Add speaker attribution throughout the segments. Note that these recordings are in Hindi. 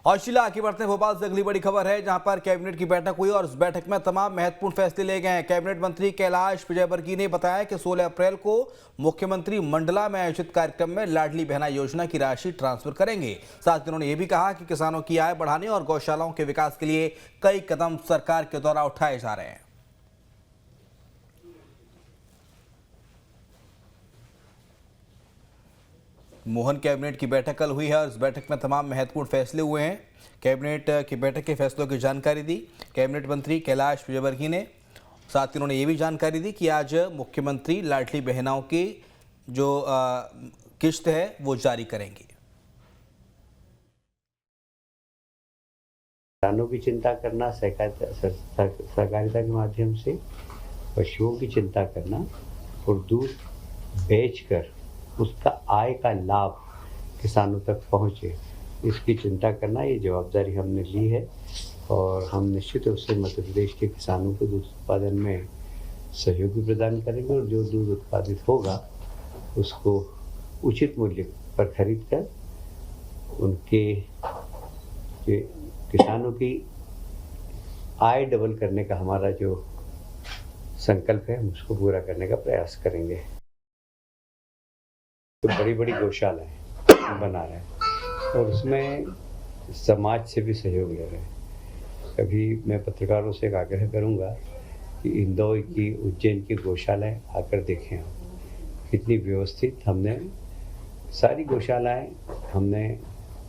Speaker 1: और शीला आगे बढ़ते हैं भोपाल से अगली बड़ी खबर है, जहां पर कैबिनेट की बैठक हुई और उस बैठक में तमाम महत्वपूर्ण फैसले लिए गए हैं। कैबिनेट मंत्री कैलाश विजयवर्गीय ने बताया कि 16 अप्रैल को मुख्यमंत्री मंडला में आयोजित कार्यक्रम में लाडली बहना योजना की राशि ट्रांसफर करेंगे। साथ ही उन्होंने ये भी कहा कि किसानों की आय बढ़ाने और गौशालाओं के विकास के लिए कई कदम सरकार के द्वारा उठाए जा रहे हैं। मोहन कैबिनेट की बैठक कल हुई है और इस बैठक में तमाम महत्वपूर्ण फैसले हुए हैं। कैबिनेट की बैठक के फैसलों की जानकारी दी कैबिनेट मंत्री कैलाश विजयवर्गीय ने। साथ ही उन्होंने ये भी जानकारी दी कि आज मुख्यमंत्री लाडली बहनाओं की जो किश्त है वो जारी करेंगे।
Speaker 2: किसानों की चिंता करना सहकारिता के माध्यम से, पशुओं की चिंता करना और दूध बेचकर उसका आय का लाभ किसानों तक पहुंचे, इसकी चिंता करना, ये जवाबदारी हमने ली है। और हम निश्चित रूप से मध्य प्रदेश के किसानों को दूध उत्पादन में सहयोग भी प्रदान करेंगे और जो दूध उत्पादित होगा उसको उचित मूल्य पर खरीद कर उनके किसानों की आय डबल करने का हमारा जो संकल्प है उसको पूरा करने का प्रयास करेंगे। तो बड़ी बड़ी गौशालाएं बना रहे हैं और उसमें समाज से भी सहयोग ले रहे हैं। कभी मैं पत्रकारों से एक आग्रह करूंगा कि इंदौर की, उज्जैन की गौशालाएं आकर देखें। कितनी व्यवस्थित हमने सारी गौशालाएं हमने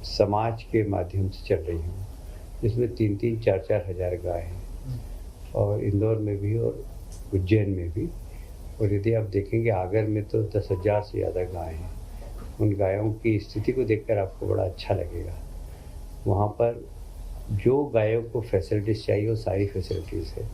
Speaker 2: समाज के माध्यम से चल रही हैं, जिसमें 3-3, 4-4 हज़ार गाय हैं और इंदौर में भी और उज्जैन में भी। और यदि आप देखेंगे आगर में तो 10,000 से ज़्यादा गाय हैं। उन गायों की स्थिति को देखकर आपको बड़ा अच्छा लगेगा। वहाँ पर जो गायों को फैसिलिटीज़ चाहिए वो सारी फैसिलिटीज़ है।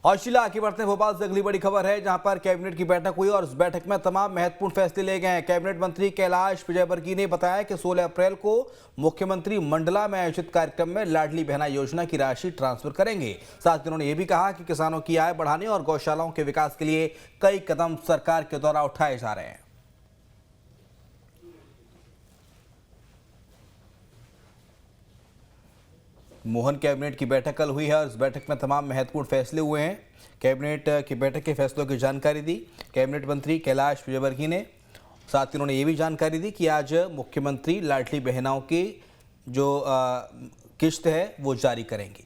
Speaker 1: और शीला आगे बढ़ते हैं भोपाल से अगली बड़ी खबर है, जहां पर कैबिनेट की बैठक हुई और उस बैठक में तमाम महत्वपूर्ण फैसले लिए गए हैं। कैबिनेट मंत्री कैलाश विजयवर्गीय ने बताया कि 16 अप्रैल को मुख्यमंत्री मंडला में आयोजित कार्यक्रम में लाडली बहना योजना की राशि ट्रांसफर करेंगे। साथ ही उन्होंने ये भी कहा कि किसानों की आय बढ़ाने और गौशालाओं के विकास के लिए कई कदम सरकार के द्वारा उठाए जा रहे हैं। मोहन कैबिनेट की बैठक कल हुई है और इस बैठक में तमाम महत्वपूर्ण फैसले हुए हैं। कैबिनेट की बैठक के फैसलों की जानकारी दी कैबिनेट मंत्री कैलाश विजयवर्गीय ने। साथ ही उन्होंने ये भी जानकारी दी कि आज मुख्यमंत्री लाडली बहनाओं की जो किश्त है वो जारी करेंगे।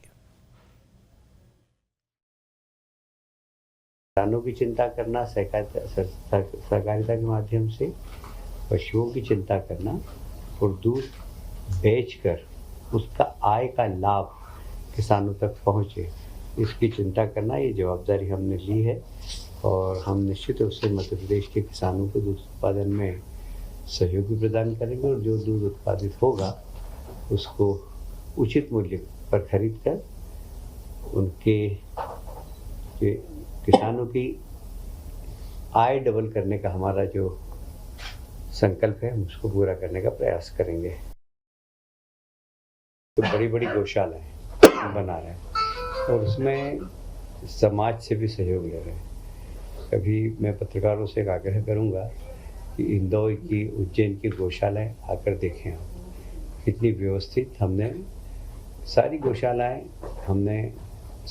Speaker 2: किसानों की चिंता करना सहकारिता के माध्यम से, पशुओं की चिंता करना और दूध बेचकर उसका आय का लाभ किसानों तक पहुंचे, इसकी चिंता करना, ये जवाबदारी हमने ली है। और हम निश्चित रूप से मध्य प्रदेश के किसानों को दूध उत्पादन में सहयोग भी प्रदान करेंगे और जो दूध उत्पादित होगा उसको उचित मूल्य पर खरीद कर उनके किसानों की आय डबल करने का हमारा जो संकल्प है उसको पूरा करने का प्रयास करेंगे। तो बड़ी बड़ी गौशालाएं बना रहे हैं और उसमें समाज से भी सहयोग ले रहे हैं। कभी मैं पत्रकारों से एक आग्रह करूंगा कि इंदौर की, उज्जैन की गौशालाएं आकर देखें। कितनी व्यवस्थित हमने सारी गौशालाएं हमने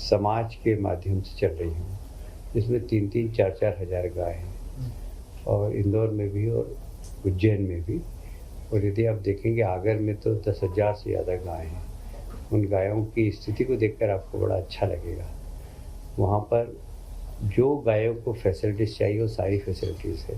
Speaker 2: समाज के माध्यम से चल रही हैं, जिसमें 3-3, 4-4 हज़ार गाय हैं और इंदौर में भी और उज्जैन में भी। और यदि आप देखेंगे आगर में तो 10,000 से ज़्यादा गाय हैं। उन गायों की स्थिति को देखकर आपको बड़ा अच्छा लगेगा। वहाँ पर जो गायों को फैसिलिटीज़ चाहिए वो सारी फैसिलिटीज़ है।